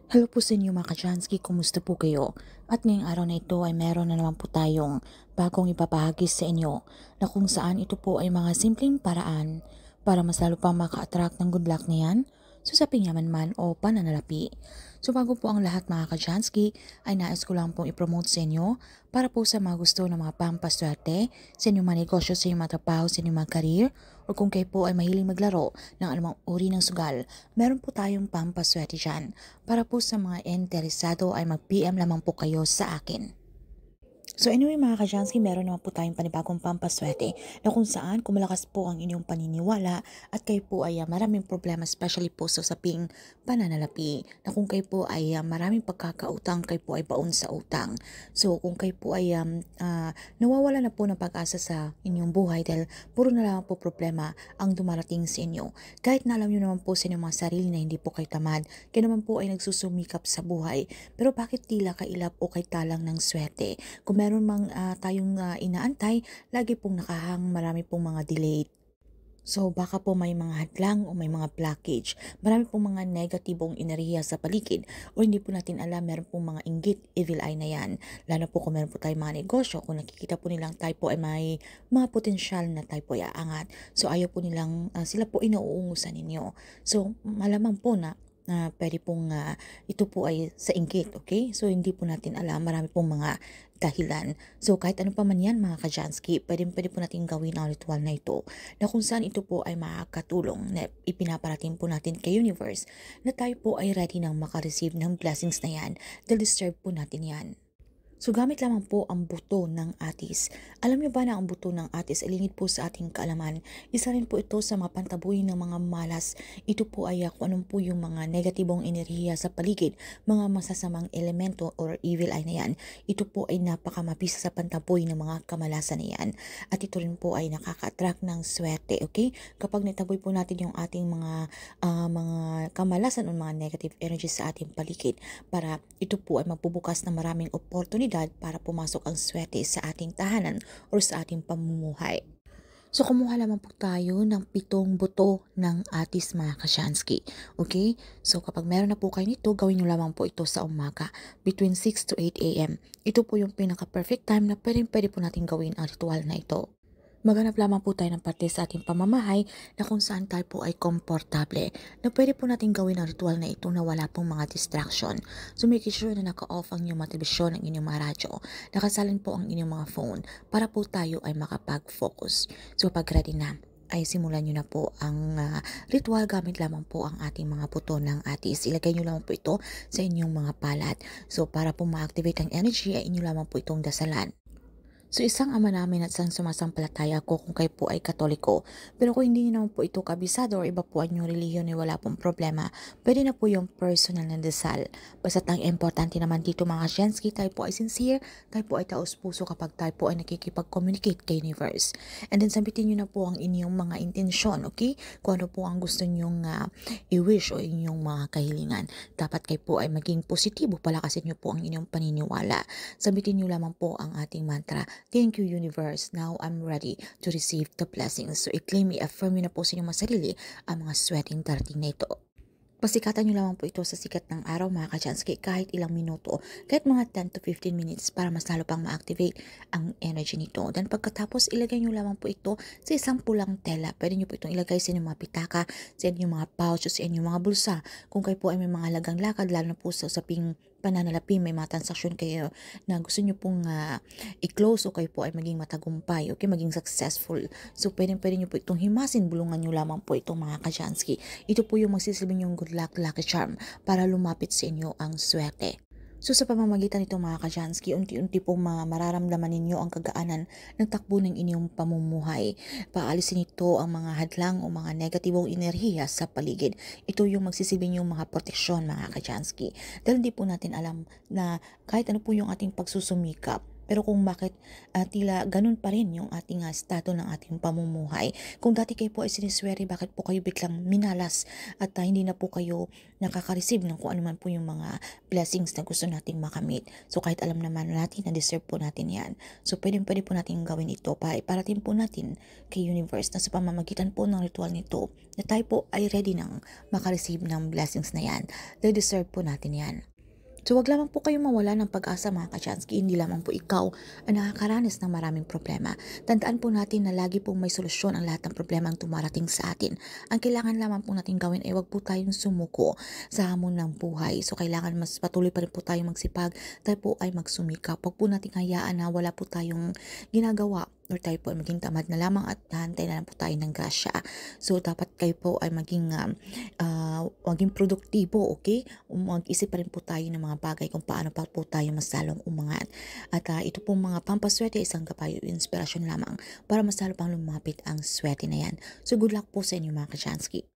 Hello po sa inyo mga Kajansky, kumusta po kayo? At ngayong araw na ito ay meron na naman po tayong bagong ipapahagi sa inyo na kung saan ito po ay mga simpleng paraan para mas lalo pang maka-attract ng good luck na yan, susaping yaman man o pananalapi. So bago po ang lahat mga Kajansky ay nais ko lang pong ipromote sa inyo para po sa mga gusto ng mga pampaswerte sa inyong mga negosyo, sa inyong mga trabaho, sa inyong mga career, o kung kayo po ay mahiling maglaro ng anumang uri ng sugal, meron po tayong pampaswerte dyan. Para po sa mga interesado ay mag-PM lamang po kayo sa akin. So anyway mga Kajansky, meron naman po tayong panibagong pampaswerte na kung saan kung malakas po ang inyong paniniwala at kayo po ay maraming problema, especially po sa usaping pananalapi, na kung kayo po ay maraming pagkakautang, kayo po ay baon sa utang. So kung kayo po ay nawawala na po ng pag-asa sa inyong buhay dahil puro na lang po problema ang dumarating sa inyo. Kahit na alam nyo naman po sa inyong mga sarili na hindi po kayo tamad, kayo naman po ay nagsusumikap sa buhay. Pero bakit tila kailap o kay talang ng swerte? Kung meron mang tayong inaantay, lagi pong nakahang, marami pong mga delayed. So baka po may mga hadlang o may mga blockage. Marami pong mga negatibong enerhiya sa paligid o hindi po natin alam, meron pong mga inggit, evil eye na yan. Lalo po kung meron po tayong mga negosyo, kung nakikita po nilang tayo po ay may mga potensyal na tayo po ay aangat. So ayaw po nilang, sila po inuungusan ninyo. So malamang po na pwede pong ito po ay sa inggit, okay? So hindi po natin alam, marami pong mga dahilan. So kahit ano pa man yan mga Kajansky, pwede po natin gawin ang ritual na ito na kung saan ito po ay makakatulong na ipinaparating po natin kay universe na tayo po ay ready nang makareceive ng blessings na yan dahil deserve po natin yan. So gamit lamang po ang buto ng atis. Alam niyo ba na ang buto ng atis ay lingid po sa ating kaalaman? Isa rin po ito sa mga pantabuhin ng mga malas. Ito po ay kung anong po yung mga negatibong enerhiya sa paligid, mga masasamang elemento or evil eye na yan. Ito po ay napakamabisa sa pantaboy ng mga kamalasan na yan. At ito rin po ay nakaka-attract ng swerte, okay? Kapag nataboy po natin yung ating mga kamalasan o mga negative energy sa ating paligid, para ito po ay magbubukas ng maraming oportunidad para pumasok ang swerte sa ating tahanan o sa ating pamumuhay. So, kumuha lamang po tayo ng 7 buto ng atis mga Kashansky. Okay? So, kapag meron na po kayo nito, gawin nyo lamang po ito sa umaga between 6 to 8 a.m. Ito po yung pinaka-perfect time na pwede po natin gawin ang ritual na ito. Maghanap lamang po tayo ng parte sa ating pamamahay na kung saan tayo po ay komportable, na pwede po natin gawin ang ritual na ito na wala pong mga distraction. So make sure na naka-off ang inyong mga telebisyon, ang inyong mga radyo, nakasalin po ang inyong mga phone para po tayo ay makapag-focus. So pag ready na, ay simulan nyo na po ang ritual gamit lamang po ang ating mga buto ng atis. Ilagay nyo lamang po ito sa inyong mga palat. So para po ma-activate ang energy ay inyo lamang po itong dasalan. So isang ama namin at isang sumasampalataya ko kung kayo po ay Katoliko. Pero kung hindi niyo naman po ito kabisado or iba po ang inyong relihiyon ay wala pong problema, pwede na po yung personal na dasal. Basta't ang importante naman dito mga Shensky, tayo po ay sincere, tayo po ay taos-puso kapag tayo po ay nakikipag-communicate kay universe. And then sabitin niyo na po ang inyong mga intensyon, okay? Kung ano po ang gusto niyong i-wish o inyong mga kahilingan. Dapat kayo po ay maging positibo, palakasin niyo po ang inyong paniniwala. Sabitin niyo lamang po ang ating mantra. Thank you, universe. Now I'm ready to receive the blessings. So i-claim, i-affirm nyo na po sa inyong sarili ang mga sweating darating na ito. Pasikatan nyo lamang po ito sa sikat ng araw mga Kachansky, kahit ilang minuto, kahit mga 10 to 15 minutes para mas lalo pang ma-activate ang energy nito. Then pagkatapos, ilagay nyo lamang po ito sa isang pulang tela. Pwede nyo po itong ilagay sa inyong mga pitaka, sa inyong mga pouch, sa inyong mga bulsa. Kung kayo po ay may mga halagang lakad, lalo na po sa usaping pananalapi, may mga transaksyon kayo na gusto nyo pong i-close o kayo po ay maging matagumpay, okay, maging successful. So pwede nyo po itong himasin, bulungan nyo lamang po itong mga Kachansky. Ito po yung magsisilbing yung good luck, lucky charm para lumapit sa inyo ang swerte. So sa pamamagitan nito mga Kajansky, unti-unti pong mararamdaman ninyo ang kagaanan ng takbo ng inyong pamumuhay. Paalisin ito ang mga hadlang o mga negatibong enerhiya sa paligid. Ito yung magsisilbing yung mga proteksyon mga Kajansky. Dahil hindi po natin alam na kahit ano po yung ating pagsusumikap, Pero kung bakit tila ganun pa rin yung ating estado ng ating pamumuhay. Kung dati kayo po ay siniswerte, bakit po kayo biglang minalas at hindi na po kayo nakaka-receive ng kung ano man po yung mga blessings na gusto nating makamit. So kahit alam naman natin na deserve po natin yan. So pwede po natin gawin ito para iparating po natin kay universe na sa pamamagitan po ng ritual nito na tayo po ay ready nang makareceive ng blessings na yan. Deserve po natin yan. So wag lamang po kayong mawala ng pag-asa mga Kachansky, hindi lamang po ikaw ang nakakaranas ng maraming problema. Tandaan po natin na lagi pong may solusyon ang lahat ng problema ang tumarating sa atin. Ang kailangan lamang po natin gawin ay wag po tayong sumuko sa hamon ng buhay. So kailangan mas patuloy pa rin po tayong magsipag, tayo po ay magsumikap. Wag po nating hayaan na wala po tayong ginagawa or tayo po ay maging tamad na lamang at hantay na lang po tayo ng grasya. So dapat kayo po ay maging produktibo, okay? Mag-isip pa rin po tayo ng mga bagay kung paano pa po tayo mas lalong umangat. At ito pong mga pampaswerte, isang kapayo, inspirasyon lamang para mas lalo pang lumapit ang swerte na yan. So good luck po sa inyo mga Kachansky.